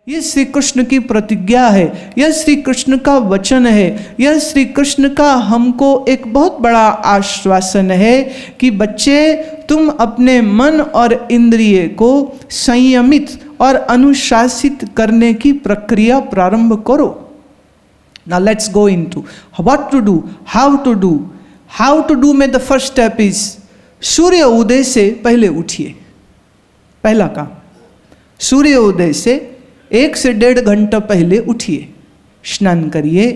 ये श्री कृष्ण की प्रतिज्ञा है, यह श्री कृष्ण का वचन है, यह श्री कृष्ण का हमको एक बहुत बड़ा आश्वासन है कि बच्चे तुम अपने मन और इंद्रिय को संयमित और अनुशासित करने की प्रक्रिया प्रारंभ करो। Now let's go into what to do, how to do. How to do में the first step is सूर्य उदय से पहले उठिए। पहला काम, सूर्य उदय से 1 से 1.5 घंटा पहले उठिए, स्नान करिए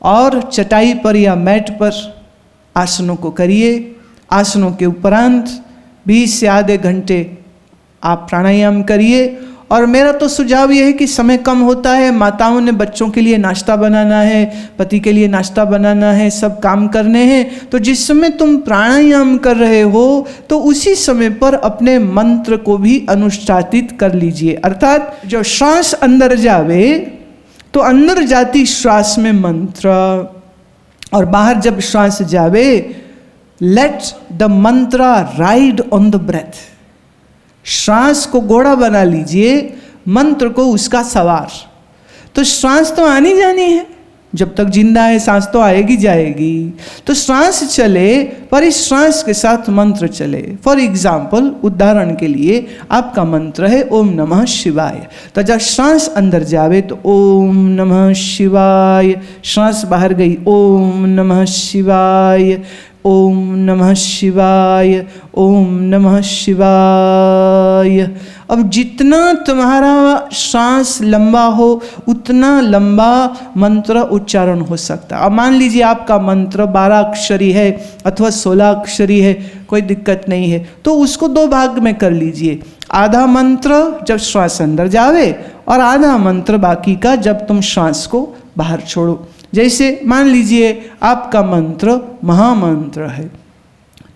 और चटाई पर या मैट पर आसनों को करिए। आसनों के उपरांत 20 से आधे घंटे आप प्राणायाम करिए। और मेरा तो सुझाव यह है कि समय कम होता है, माताओं ने बच्चों के लिए नाश्ता बनाना है, पति के लिए नाश्ता बनाना है, सब काम करने हैं, तो जिस समय तुम प्राणायाम कर रहे हो तो उसी समय पर अपने मंत्र को भी अनुष्ठापित कर लीजिए। अर्थात जो श्वास अंदर जावे तो अंदर जाती श्वास में मंत्र, और बाहर जब श्वास जावे लेट द मंत्र राइड ऑन द ब्रेथ। श्वास को घोड़ा बना लीजिए, मंत्र को उसका सवार। तो श्वास तो आनी जानी है, जब तक जिंदा है सांस तो आएगी जाएगी, तो श्वास चले पर इस श्वास के साथ मंत्र चले। फॉर एग्जाम्पल, उदाहरण के लिए आपका मंत्र है ओम नमः शिवाय, तो जब श्वास अंदर जावे तो ओम नमः शिवाय, श्वास बाहर गई ओम नमः शिवाय, ओम नमः शिवाय, ओम नमः शिवाय। अब जितना तुम्हारा श्वास लंबा हो उतना लंबा मंत्र उच्चारण हो सकता है। अब मान लीजिए आपका मंत्र 12 अक्षरी है अथवा 16 अक्षरी है, कोई दिक्कत नहीं है, तो उसको 2 भाग में कर लीजिए। आधा मंत्र जब श्वास अंदर जावे और आधा मंत्र बाकी का जब तुम श्वास को बाहर छोड़ो। जैसे मान लीजिए आपका मंत्र महामंत्र है,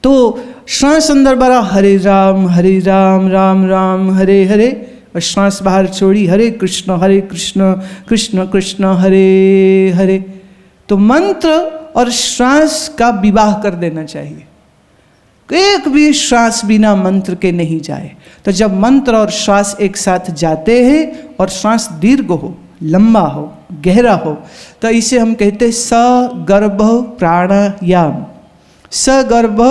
तो श्वास अंदर भरा हरे राम राम राम हरे हरे, और श्वास बाहर छोड़ी हरे कृष्ण कृष्ण कृष्ण हरे हरे। तो मंत्र और श्वास का विवाह कर देना चाहिए, एक भी श्वास बिना मंत्र के नहीं जाए। तो जब मंत्र और श्वास एक साथ जाते हैं और श्वास दीर्घ हो, लंबा हो, गहरा हो, तो इसे हम कहते हैं सगर्भ प्राणायाम। सगर्भ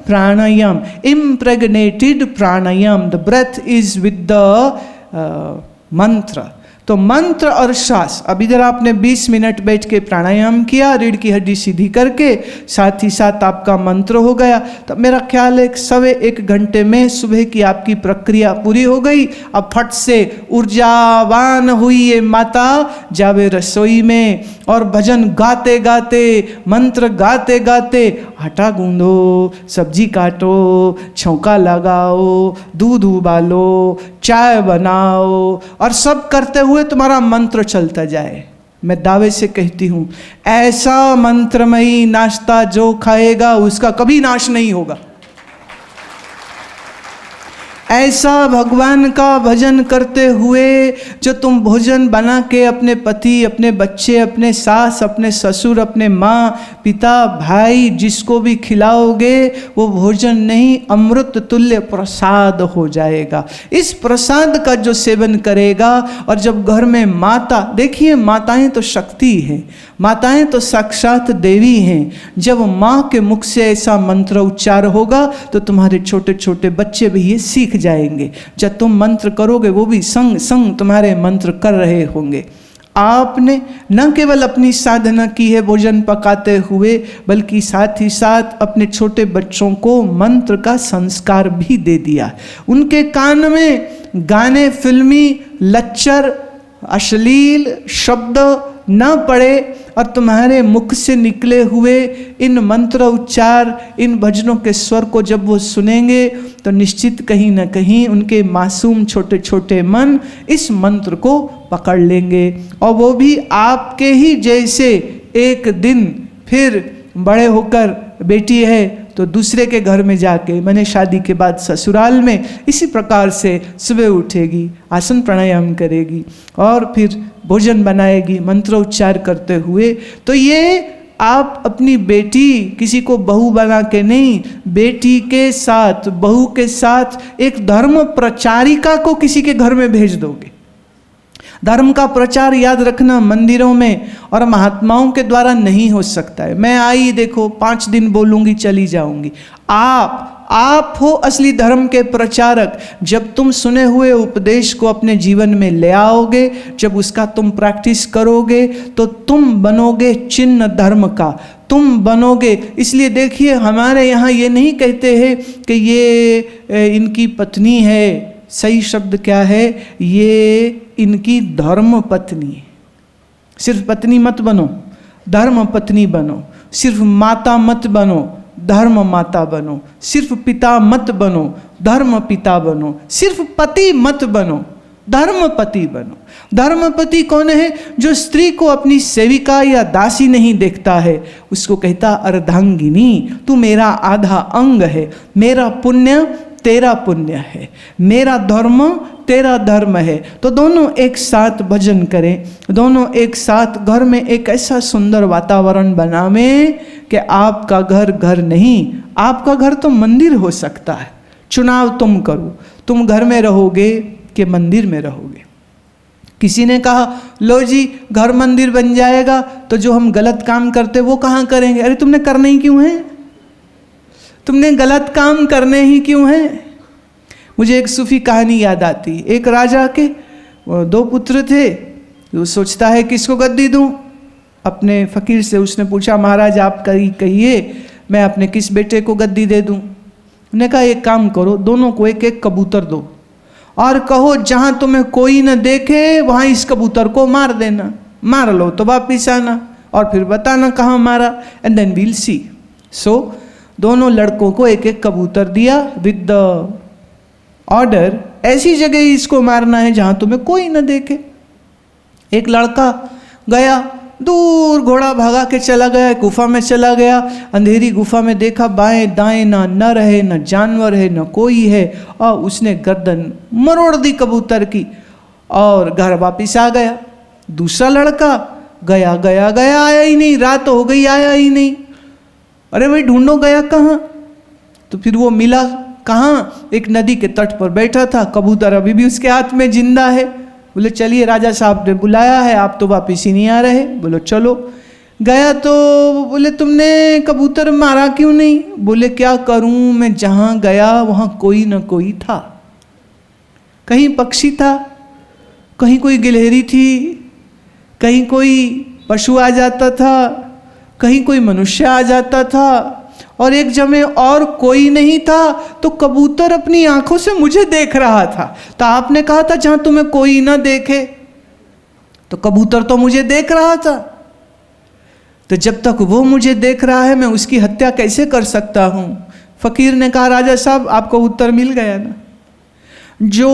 प्राणायाम, impregnated pranayama, the breath is with the mantra. तो मंत्र और श्वास, अब इधर आपने 20 मिनट बैठ के प्राणायाम किया, रीढ़ की हड्डी सीधी करके, साथ ही साथ आपका मंत्र हो गया। तो मेरा ख्याल है 1.25 घंटे में सुबह की आपकी प्रक्रिया पूरी हो गई। अब फट से ऊर्जावान हुई ये माता जावे रसोई में और भजन गाते गाते, मंत्र गाते गाते आटा गूंदो, सब्जी काटो, छौंका लगाओ, दूध उबालो, चाय बनाओ, और सब करते हुए तुम्हारा मंत्र चलता जाए। मैं दावे से कहती हूं, ऐसा मंत्रमयी नाश्ता जो खाएगा उसका कभी नाश नहीं होगा। ऐसा भगवान का भजन करते हुए जो तुम भोजन बना के अपने पति, अपने बच्चे, अपने सास, अपने ससुर, अपने माँ, पिता, भाई, जिसको भी खिलाओगे वो भोजन नहीं अमृत तुल्य प्रसाद हो जाएगा। इस प्रसाद का जो सेवन करेगा, और जब घर में माता, देखिए माताएं तो शक्ति हैं, माताएं तो साक्षात देवी हैं। जब माँ के मुख से ऐसा मंत्र उच्चार होगा तो तुम्हारे छोटे छोटे बच्चे भी ये सीख जाएंगे। जब तुम मंत्र करोगे वो भी संग संग तुम्हारे मंत्र कर रहे होंगे। आपने न केवल अपनी साधना की है भोजन पकाते हुए, बल्कि साथ ही साथ अपने छोटे बच्चों को मंत्र का संस्कार भी दे दिया। उनके कान में गाने, फिल्मी, लच्चर, अश्लील शब्द न पड़े, और तुम्हारे मुख से निकले हुए इन मंत्र उच्चार, इन भजनों के स्वर को जब वो सुनेंगे तो निश्चित कहीं न कहीं उनके मासूम छोटे छोटे मन इस मंत्र को पकड़ लेंगे, और वो भी आपके ही जैसे एक दिन फिर बड़े होकर बेटी है तो दूसरे के घर में जाके, मैंने शादी के बाद ससुराल में इसी प्रकार से सुबह उठेगी, आसन प्राणायाम करेगी और फिर भोजन बनाएगी मंत्र उच्चार करते हुए। तो ये आप अपनी बेटी किसी को बहू बना के नहीं, बेटी के साथ, बहू के साथ एक धर्म प्रचारिका को किसी के घर में भेज दोगे। धर्म का प्रचार याद रखना मंदिरों में और महात्माओं के द्वारा नहीं हो सकता है। मैं आई देखो 5 दिन बोलूंगी चली जाऊंगी। आप हो असली धर्म के प्रचारक। जब तुम सुने हुए उपदेश को अपने जीवन में ले आओगे, जब उसका तुम प्रैक्टिस करोगे, तो तुम बनोगे चिन्ह धर्म का, तुम बनोगे। इसलिए देखिए हमारे यहाँ ये नहीं कहते हैं कि ये इनकी पत्नी है, सही शब्द क्या है, ये इनकी धर्म पत्नी है। सिर्फ पत्नी मत बनो, धर्म पत्नी बनो। सिर्फ माता मत बनो, धर्म माता बनो। सिर्फ पिता मत बनो, धर्म पिता बनो। सिर्फ पति मत बनो, धर्म पति बनो। धर्मपति कौन है? जो स्त्री को अपनी सेविका या दासी नहीं देखता है, उसको कहता अर्धांगिनी, तू मेरा आधा अंग है, मेरा पुण्य तेरा पुण्य है, मेरा धर्म तेरा धर्म है। तो दोनों एक साथ भजन करें, दोनों एक साथ घर में एक ऐसा सुंदर वातावरण बनावें कि आपका घर घर नहीं, आपका घर तो मंदिर हो सकता है। चुनाव तुम करो, तुम घर में रहोगे कि मंदिर में रहोगे। किसी ने कहा लो जी घर मंदिर बन जाएगा तो जो हम गलत काम करते वो कहाँ करेंगे? अरे तुमने करने ही क्यों है? तुमने गलत काम करने ही क्यों है? मुझे एक सूफी कहानी याद आती। एक राजा के 2 पुत्र थे। वो सोचता है किसको गद्दी दूं। अपने फकीर से उसने पूछा महाराज आप कहिए मैं अपने किस बेटे को गद्दी दे दूं। उन्होंने कहा एक काम करो, दोनों को एक एक कबूतर दो और कहो जहां तुम्हें कोई न देखे वहां इस कबूतर को मार देना। मार लो तो वापिस आना और फिर बताना कहाँ मारा, एंड देन वील सी। सो दोनों लड़कों को एक एक कबूतर दिया विद द ऑर्डर ऐसी जगह इसको मारना है जहां तुम्हें कोई न देखे। एक लड़का गया, दूर घोड़ा भगा के चला गया, गुफा में चला गया। अंधेरी गुफा में देखा बाएं दाएं ना नर है, न जानवर है, न कोई है, और उसने गर्दन मरोड़ दी कबूतर की और घर वापिस आ गया। दूसरा लड़का गया गया गया, आया ही नहीं, रात हो गई आया ही नहीं। अरे भाई ढूंढो गया कहाँ? तो फिर वो मिला कहाँ? एक नदी के तट पर बैठा था, कबूतर अभी भी उसके हाथ में जिंदा है। बोले चलिए राजा साहब ने बुलाया है, आप तो वापिस ही नहीं आ रहे। बोलो चलो। गया तो बोले तुमने कबूतर मारा क्यों नहीं? बोले क्या करूं, मैं जहां गया वहां कोई न कोई था। कहीं पक्षी था, कहीं कोई गिलहरी थी, कहीं कोई पशु आ जाता था, कहीं कोई मनुष्य आ जाता था, और एक जगह और कोई नहीं था। तो कबूतर अपनी आंखों से मुझे देख रहा था। तो आपने कहा था जहां तुम्हें कोई ना देखे, तो कबूतर तो मुझे देख रहा था। तो जब तक वो मुझे देख रहा है मैं उसकी हत्या कैसे कर सकता हूं? फकीर ने कहा राजा साहब आपको उत्तर मिल गया ना। जो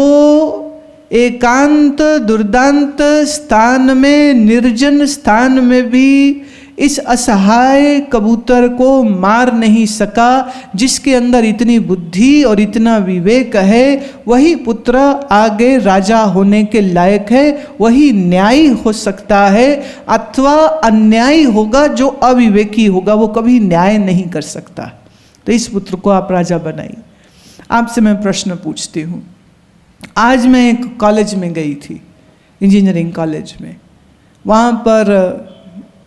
एकांत दुर्दांत स्थान में, निर्जन स्थान में भी इस असहाय कबूतर को मार नहीं सका, जिसके अंदर इतनी बुद्धि और इतना विवेक है, वही पुत्र आगे राजा होने के लायक है, वही न्यायी हो सकता है। अथवा अन्यायी होगा जो अविवेकी होगा, वो कभी न्याय नहीं कर सकता। तो इस पुत्र को आप राजा बनाइए। आपसे मैं प्रश्न पूछती हूँ। आज मैं एक कॉलेज में गई थी, इंजीनियरिंग कॉलेज में। वहाँ पर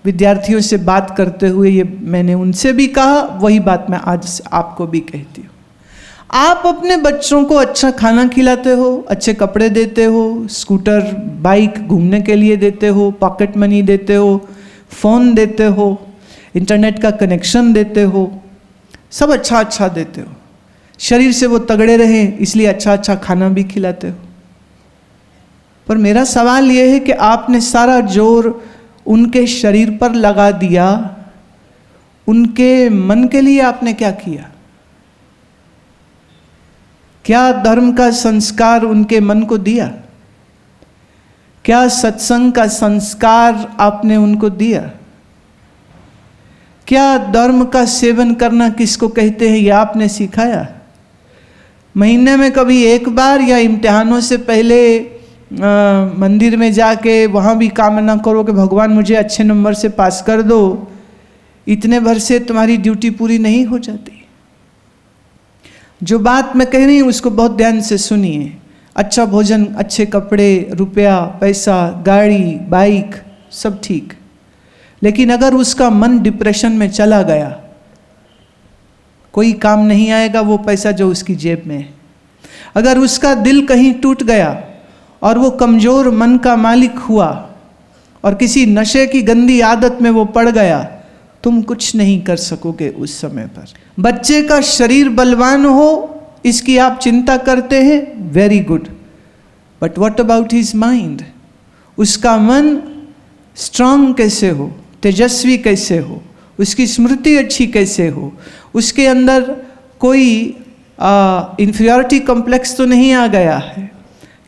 विद्यार्थियों से बात करते हुए ये मैंने उनसे भी कहा, वही बात मैं आज आपको भी कहती हूँ। आप अपने बच्चों को अच्छा खाना खिलाते हो, अच्छे कपड़े देते हो, स्कूटर बाइक घूमने के लिए देते हो, पॉकेट मनी देते हो, फ़ोन देते हो, इंटरनेट का कनेक्शन देते हो, सब अच्छा अच्छा देते हो। शरीर से वो तगड़े रहें इसलिए अच्छा अच्छा खाना भी खिलाते हो। पर मेरा सवाल ये है कि आपने सारा जोर उनके शरीर पर लगा दिया, उनके मन के लिए आपने क्या किया? क्या धर्म का संस्कार उनके मन को दिया? क्या सत्संग का संस्कार आपने उनको दिया? क्या धर्म का सेवन करना किसको कहते हैं ये आपने सिखाया? महीने में कभी एक बार या इम्तिहानों से पहले मंदिर में जाके वहाँ भी कामना करो कि भगवान मुझे अच्छे नंबर से पास कर दो, इतने भर से तुम्हारी ड्यूटी पूरी नहीं हो जाती। जो बात मैं कह रही हूँ उसको बहुत ध्यान से सुनिए। अच्छा भोजन, अच्छे कपड़े, रुपया, पैसा, गाड़ी, बाइक, सब ठीक। लेकिन अगर उसका मन डिप्रेशन में चला गया, कोई काम नहीं आएगा वो पैसा जो उसकी जेब में है। अगर उसका दिल कहीं टूट गया और वो कमज़ोर मन का मालिक हुआ और किसी नशे की गंदी आदत में वो पड़ गया, तुम कुछ नहीं कर सकोगे उस समय पर। बच्चे का शरीर बलवान हो, इसकी आप चिंता करते हैं, very good, but what about his mind? उसका मन स्ट्रांग कैसे हो, तेजस्वी कैसे हो, उसकी स्मृति अच्छी कैसे हो, उसके अंदर कोई इंफीरियरिटी कॉम्प्लेक्स तो नहीं आ गया है?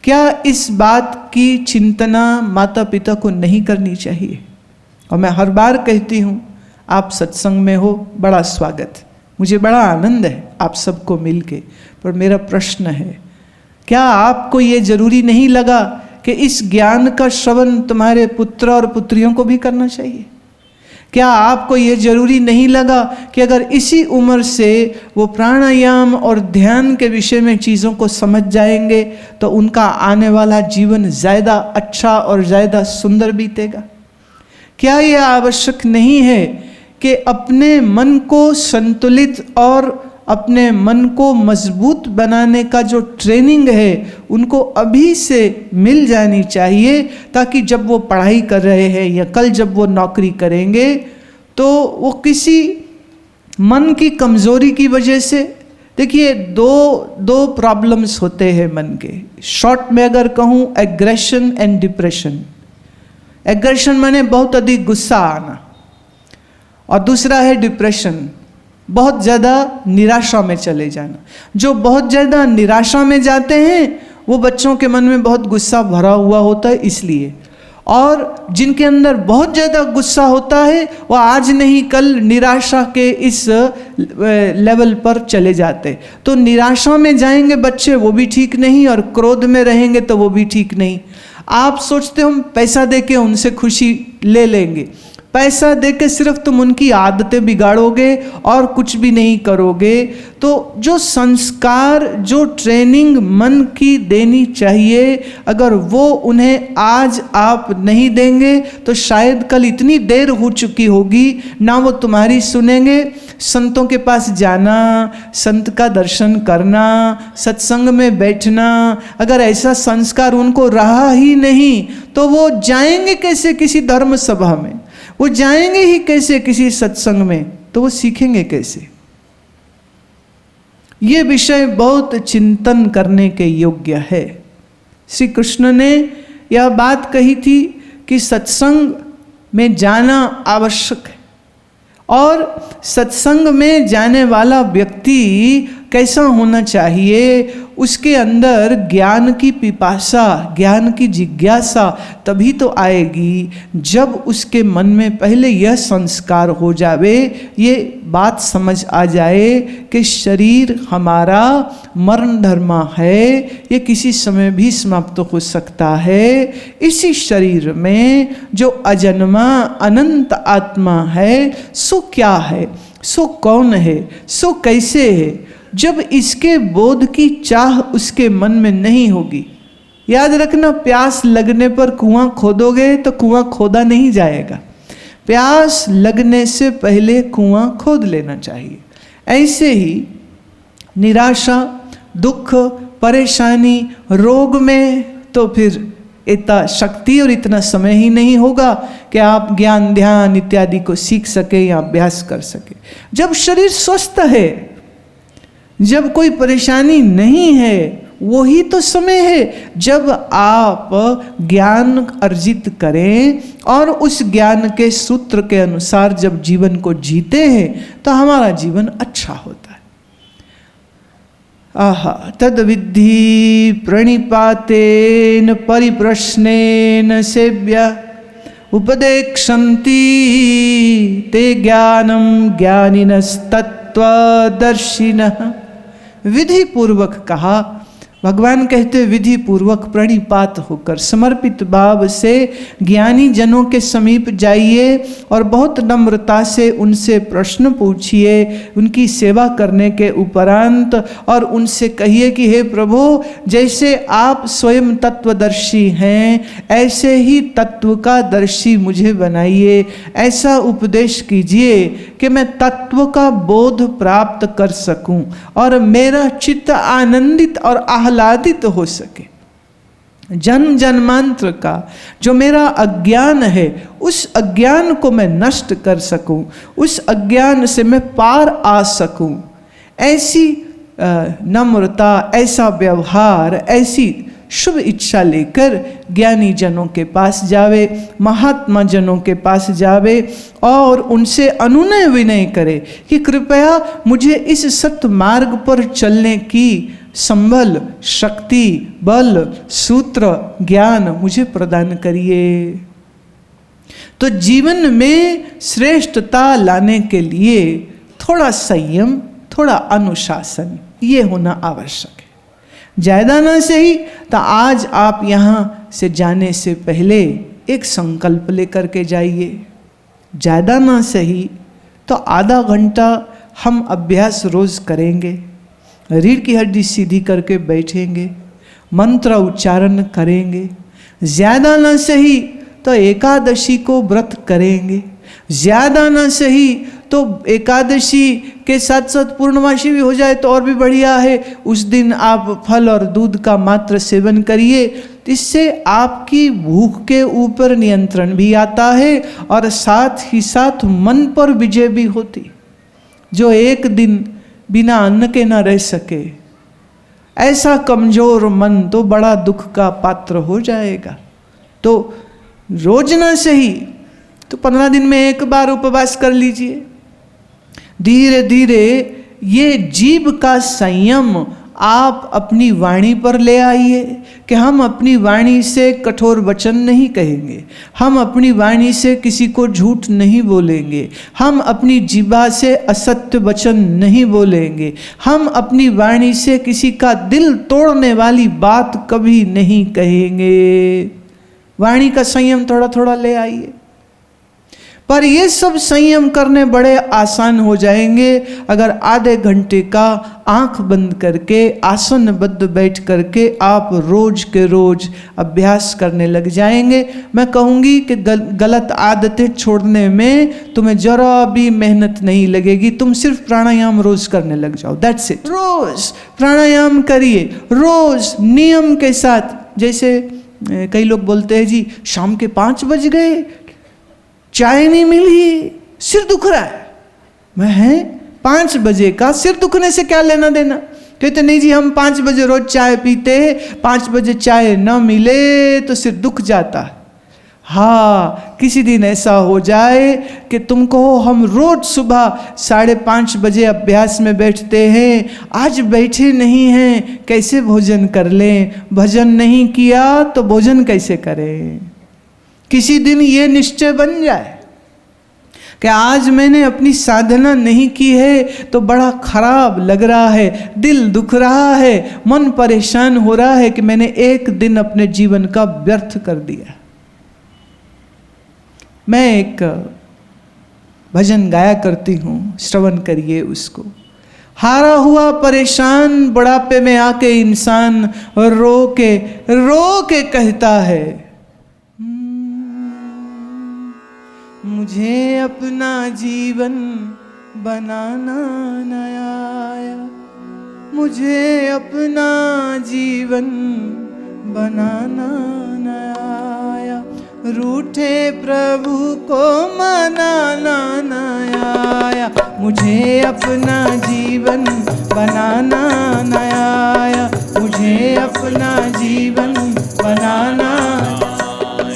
क्या इस बात की चिंतना माता पिता को नहीं करनी चाहिए? और मैं हर बार कहती हूँ, आप सत्संग में हो, बड़ा स्वागत, मुझे बड़ा आनंद है आप सबको मिलके। पर मेरा प्रश्न है, क्या आपको ये जरूरी नहीं लगा कि इस ज्ञान का श्रवण तुम्हारे पुत्र और पुत्रियों को भी करना चाहिए? क्या आपको ये जरूरी नहीं लगा कि अगर इसी उम्र से वो प्राणायाम और ध्यान के विषय में चीज़ों को समझ जाएंगे तो उनका आने वाला जीवन ज़्यादा अच्छा और ज़्यादा सुंदर बीतेगा? क्या ये आवश्यक नहीं है कि अपने मन को संतुलित और अपने मन को मजबूत बनाने का जो ट्रेनिंग है उनको अभी से मिल जानी चाहिए, ताकि जब वो पढ़ाई कर रहे हैं या कल जब वो नौकरी करेंगे तो वो किसी मन की कमज़ोरी की वजह से, देखिए दो प्रॉब्लम्स होते हैं मन के। शॉर्ट में अगर कहूँ, एग्रेशन एंड डिप्रेशन। एग्रेशन माने बहुत अधिक गुस्सा आना, और दूसरा है डिप्रेशन, बहुत ज़्यादा निराशा में चले जाना। जो बहुत ज़्यादा निराशा में जाते हैं वो बच्चों के मन में बहुत गुस्सा भरा हुआ होता है इसलिए, और जिनके अंदर बहुत ज़्यादा गुस्सा होता है वो आज नहीं कल निराशा के इस लेवल पर चले जाते। तो निराशा में जाएंगे बच्चे, वो भी ठीक नहीं, और क्रोध में रहेंगे तो वो भी ठीक नहीं। आप सोचते हो हम पैसा देके उनसे खुशी ले लेंगे, पैसा देके सिर्फ तुम उनकी आदतें बिगाड़ोगे और कुछ भी नहीं करोगे। तो जो संस्कार, जो ट्रेनिंग मन की देनी चाहिए, अगर वो उन्हें आज आप नहीं देंगे तो शायद कल इतनी देर हो चुकी होगी, ना वो तुम्हारी सुनेंगे। संतों के पास जाना, संत का दर्शन करना, सत्संग में बैठना, अगर ऐसा संस्कार उनको रहा ही नहीं तो वो जाएंगे कैसे किसी धर्म सभा में, वो जाएंगे ही कैसे किसी सत्संग में, तो वो सीखेंगे कैसे? ये विषय बहुत चिंतन करने के योग्य है। श्री कृष्ण ने यह बात कही थी कि सत्संग में जाना आवश्यक है, और सत्संग में जाने वाला व्यक्ति कैसा होना चाहिए? उसके अंदर ज्ञान की पिपासा, ज्ञान की जिज्ञासा तभी तो आएगी जब उसके मन में पहले यह संस्कार हो जावे, ये बात समझ आ जाए कि शरीर हमारा मरण धर्मा है, ये किसी समय भी समाप्त हो सकता है। इसी शरीर में जो अजन्मा अनंत आत्मा है, सो क्या है, सो कौन है, सो कैसे है, जब इसके बोध की चाह उसके मन में नहीं होगी। याद रखना, प्यास लगने पर कुआं खोदोगे तो कुआं खोदा नहीं जाएगा, प्यास लगने से पहले कुआं खोद लेना चाहिए। ऐसे ही निराशा, दुख, परेशानी, रोग में तो फिर इतना शक्ति और इतना समय ही नहीं होगा कि आप ज्ञान ध्यान इत्यादि को सीख सके या अभ्यास कर सके। जब शरीर स्वस्थ है, जब कोई परेशानी नहीं है, वही तो समय है जब आप ज्ञान अर्जित करें और उस ज्ञान के सूत्र के अनुसार जब जीवन को जीते हैं तो हमारा जीवन अच्छा होता है। आहा तद विद्धि प्रणिपातेन परिप्रश्नेन सेव्य उपदेक्षन्ति ते ज्ञानम ज्ञानिनस्तत्त्वदर्शिनः। विधि पूर्वक कहा, भगवान कहते विधि पूर्वक प्रणिपात होकर समर्पित भाव से ज्ञानी जनों के समीप जाइए और बहुत नम्रता से उनसे प्रश्न पूछिए उनकी सेवा करने के उपरांत, और उनसे कहिए कि हे प्रभु, जैसे आप स्वयं तत्वदर्शी हैं ऐसे ही तत्व का दर्शी मुझे बनाइए। ऐसा उपदेश कीजिए कि मैं तत्व का बोध प्राप्त कर सकूं और मेरा चित्त आनंदित और आह्लादित हो सके। जन्म जन्मांतर का जो मेरा अज्ञान है उस अज्ञान को मैं नष्ट कर सकूं, उस अज्ञान से मैं पार आ सकूं। ऐसी नम्रता, ऐसा व्यवहार, ऐसी शुभ इच्छा लेकर ज्ञानी जनों के पास जावे, महात्मा जनों के पास जावे और उनसे अनुनय विनय करे कि कृपया मुझे इस सत्य मार्ग पर चलने की संबल, शक्ति, बल, सूत्र, ज्ञान मुझे प्रदान करिए। तो जीवन में श्रेष्ठता लाने के लिए थोड़ा संयम, थोड़ा अनुशासन ये होना आवश्यक है। ज़्यादा ना सही तो आज आप यहाँ से जाने से पहले एक संकल्प लेकर के जाइए। ज़्यादा ना सही तो आधा घंटा हम अभ्यास रोज़ करेंगे, रीढ़ की हड्डी सीधी करके बैठेंगे, मंत्र उच्चारण करेंगे। ज़्यादा ना सही तो एकादशी को व्रत करेंगे। ज़्यादा ना सही तो एकादशी के साथ साथ पूर्णमासी भी हो जाए तो और भी बढ़िया है। उस दिन आप फल और दूध का मात्र सेवन करिए। इससे आपकी भूख के ऊपर नियंत्रण भी आता है और साथ ही साथ मन पर विजय भी होती। जो एक दिन बिना अन्न के ना रह सके, ऐसा कमजोर मन तो बड़ा दुख का पात्र हो जाएगा। तो रोज ना सही तो 15 दिन में एक बार उपवास कर लीजिए। धीरे धीरे ये जीव का संयम आप अपनी वाणी पर ले आइए कि हम अपनी वाणी से कठोर वचन नहीं कहेंगे, हम अपनी वाणी से किसी को झूठ नहीं बोलेंगे, हम अपनी जीभा से असत्य वचन नहीं बोलेंगे, हम अपनी वाणी से किसी का दिल तोड़ने वाली बात कभी नहीं कहेंगे। वाणी का संयम थोड़ा थोड़ा ले आइए। पर ये सब संयम करने बड़े आसान हो जाएंगे अगर आधे घंटे का आंख बंद करके आसनबद्ध बैठ करके आप रोज के रोज अभ्यास करने लग जाएंगे। मैं कहूँगी कि गलत आदतें छोड़ने में तुम्हें जरा भी मेहनत नहीं लगेगी। तुम सिर्फ प्राणायाम रोज करने लग जाओ, दैट्स इट। रोज प्राणायाम करिए, रोज नियम के साथ। जैसे कई लोग बोलते हैं जी शाम के 5 बज गए, चाय नहीं मिली, सिर दुख रहा है। मैं है 5 बजे का सिर दुखने से क्या लेना देना। कहते नहीं जी हम 5 बजे रोज चाय पीते हैं, 5 बजे चाय न मिले तो सिर दुख जाता है। हाँ, किसी दिन ऐसा हो जाए कि तुमको हम रोज सुबह 5:30 बजे अभ्यास में बैठते हैं, आज बैठे नहीं हैं, कैसे भोजन कर लें। भजन नहीं किया तो भोजन कैसे करें। किसी दिन ये निश्चय बन जाए कि आज मैंने अपनी साधना नहीं की है तो बड़ा खराब लग रहा है, दिल दुख रहा है, मन परेशान हो रहा है कि मैंने एक दिन अपने जीवन का व्यर्थ कर दिया। मैं एक भजन गाया करती हूँ, श्रवण करिए उसको। हारा हुआ परेशान बुढ़ापे में आके इंसान रो के कहता है, मुझे अपना जीवन बनाना न आया, मुझे अपना जीवन बनाना न आया, रूठे प्रभु को मनाना न आया, मुझे अपना जीवन बनाना न आया, मुझे अपना जीवन बनाना।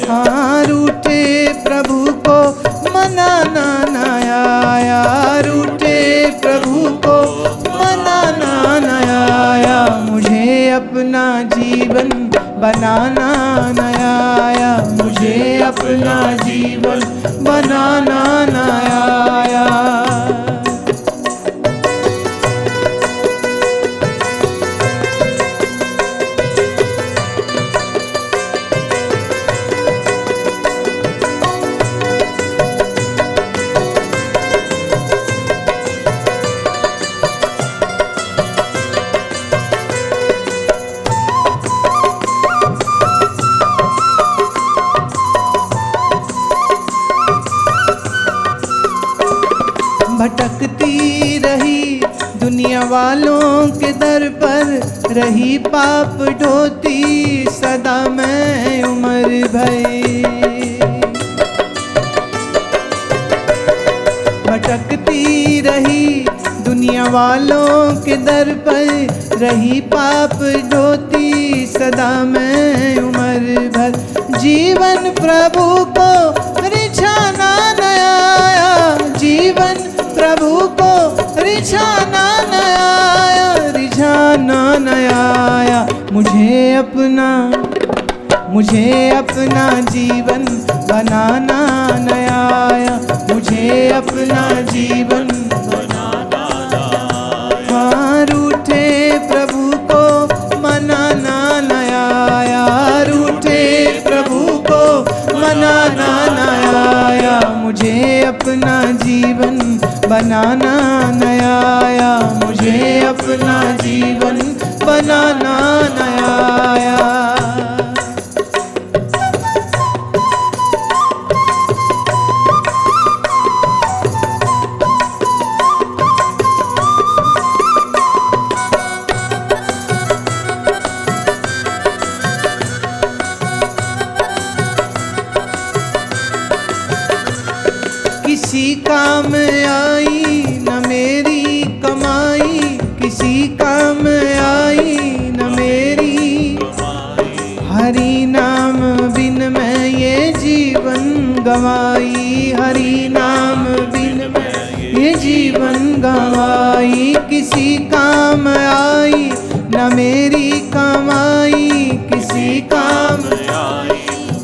हाँ, रूठे प्रभु को मनाना न आया, रूठे प्रभु को मनाना न आया, मुझे अपना जीवन बनाना न आया, मुझे अपना जीवन बनाना न आया। दर पर रही पाप ढोती सदा मैं उम्र भई। भटकती रही दुनिया वालों के दर पर रही पाप ढोती सदा मैं उम्र भर। जीवन प्रभु को रिझाना न आया, जीवन प्रभु को रिझाना न आया, रिझाना न आया। मुझे अपना जीवन बनाना न आया, मुझे अपना जीवन बनाना न आया। हाँ, रूठे प्रभु को मनाना न आया, रूठे प्रभु को मनाना न आया। मुझे अपना जीवन बनाना न आया, मुझे अपना जीवन बनाना न आया। किसी काम आई न मेरी कमाई, किसी काम आई न मेरी हरि नाम बिन मैं ये जीवन गवाई, हरि नाम बिन मैं ये जीवन गवाई। किसी काम आई न मेरी कमाई, किसी काम आई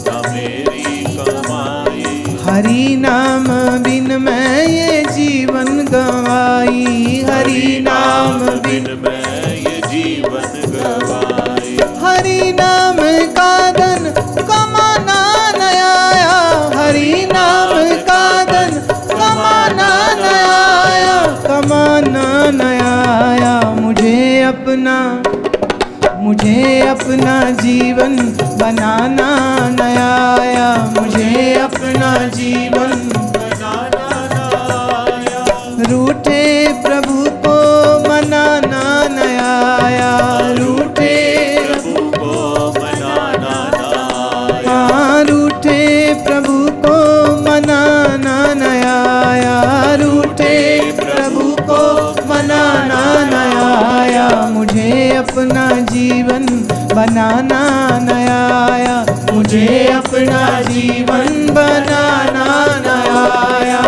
न मेरी कमाई, हरि नाम बिन मैं ये जीवन गवाई, हरि नाम बिन मैं ये जीवन गवाई। हरि नाम का धन कमाना न आया, हरि नाम का धन कमाना न आया, कमाना न आया। मुझे अपना जीवन बनाना न आया, मुझे अपना जीवन बनाना न आया। रूठे प्रभु को मनाना न आया, रूठे प्रभु को मनाना न आया। हाँ, रूठे प्रभु को मनाना न आया, रूठे प्रभु को मनाना न आया। मुझे अपना जीवन बनाना न आया, मुझे अपना जीवन बनाना न आया।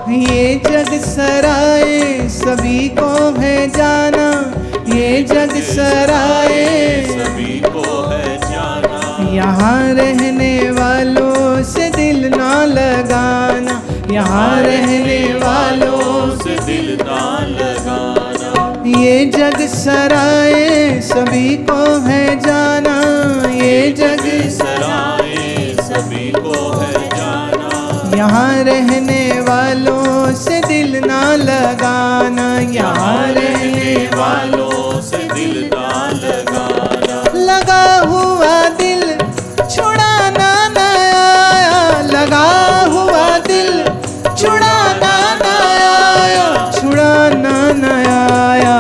ये जग सराय सभी को है जाना, ये जग सराय सभी को है जाना। यहाँ रहने वालों से दिल ना लगाना, यहाँ रहने वालों से दिल ना लगाना। ये जग सराय सभी को है जाना, ये जग सराय सभी को है जाना। यहाँ रहने वालों से दिल ना लगाना, यहाँ रहने वालों से दिल ना लगाना। लगा हुआ दिल छुड़ाना न आया, लगा हुआ दिल छुड़ाना न आया, छुड़ाना न आया।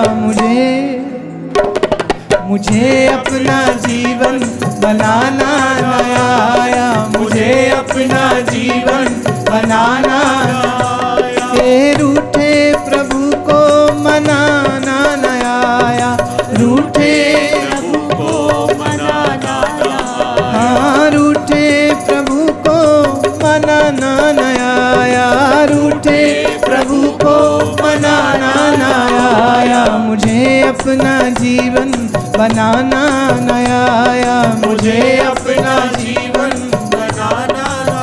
मुझे अपना जीवन बनाना न आया, मुझे अपना जीवन बनाना न आया। रूठे प्रभु को मनाना न आया, रूठे प्रभु को मनाना न आया। हाँ, रूठे प्रभु को मनाना न आया, रूठे प्रभु को मनाना न आया। मुझे अपना जीवन बनाना न आया, मुझे अपना जीवन बनाना न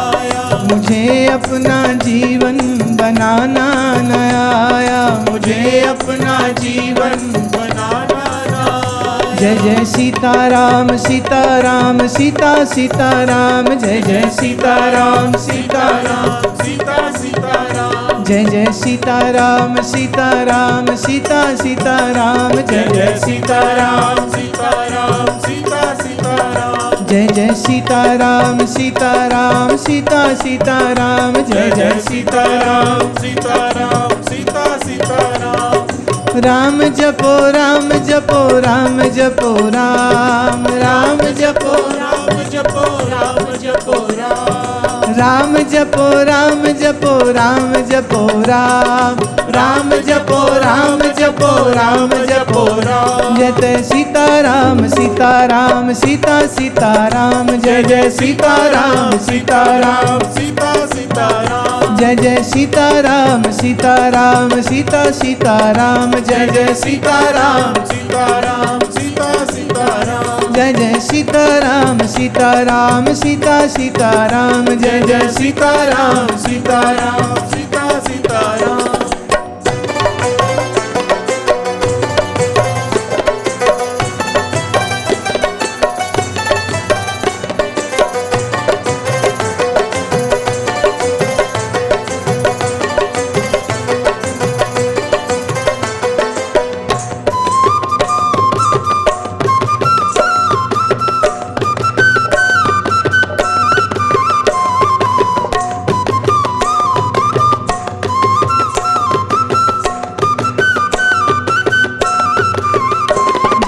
आया। मुझे अपना जीवन बनाना न आया, मुझे अपना जीवन बनाना ना आया। जय जय सीताराम सीताराम सीता सीताराम, जय जय सीताराम सीताराम, सीता सीताराम, जय जय सीताराम सीताराम सीता सीताराम, जय जय सीताराम सीताराम, सीता सीताराम, जय जय सीताराम सीताराम सीता सीताराम, जय जय सीताराम सीताराम, सीता सीताराम। राम जपो राम जपो राम जपो राम, राम जपो राम जपो राम जपो राम, राम जपो राम जपो राम जपो राम, राम जपो राम जपो राम जपो राम, जय जय सीताराम सीताराम सीता सीताराम, जय जय सीताराम सीताराम, सीता सीताराम, जय जय सीताराम सीताराम सीता सीताराम, जय जय सीताराम, सीताराम, सीता सीताराम, जय जय सीताराम सीताराम सीता सीताराम, जय जय सीताराम सीताराम, सीता सीताराम।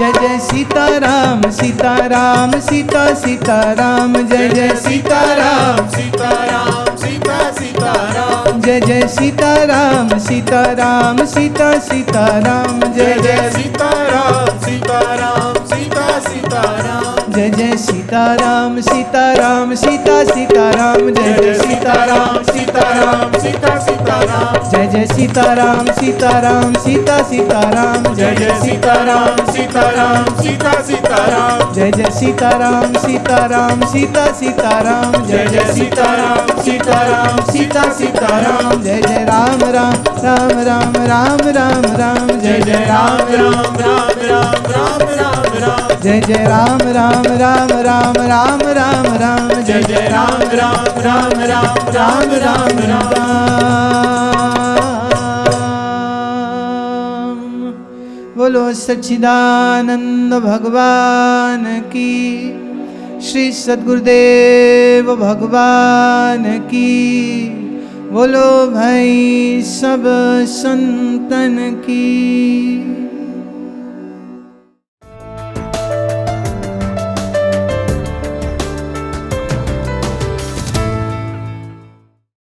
जय जय सीताराम सीताराम सीता सीताराम, जय जय सीताराम, सीताराम, सीता सीताराम, जय जय सीताराम सीताराम सीता सीताराम, जय जय सीताराम, सीताराम, सीता सीताराम, जय जय सीताराम सीताराम सीता सीताराम, जय जय सीताराम सीताराम, सीता सीताराम, जय जय सीताराम सीताराम सीता सीताराम, जय जय सीताराम, सीताराम, सीता सीताराम, जय जय सीताराम सीताराम सीता सीताराम, जय जय सीताराम, सीताराम, सीता सीताराम, जय जय राम राम राम राम राम राम राम, जय जय राम राम राम राम राम राम राम, जय जय राम राम राम राम राम राम राम, जय जय राम राम राम राम राम राम राम। बोलो सच्चिदानंद भगवान की, श्री सद्गुरुदेव भगवान की, बोलो भाई सब संतन की।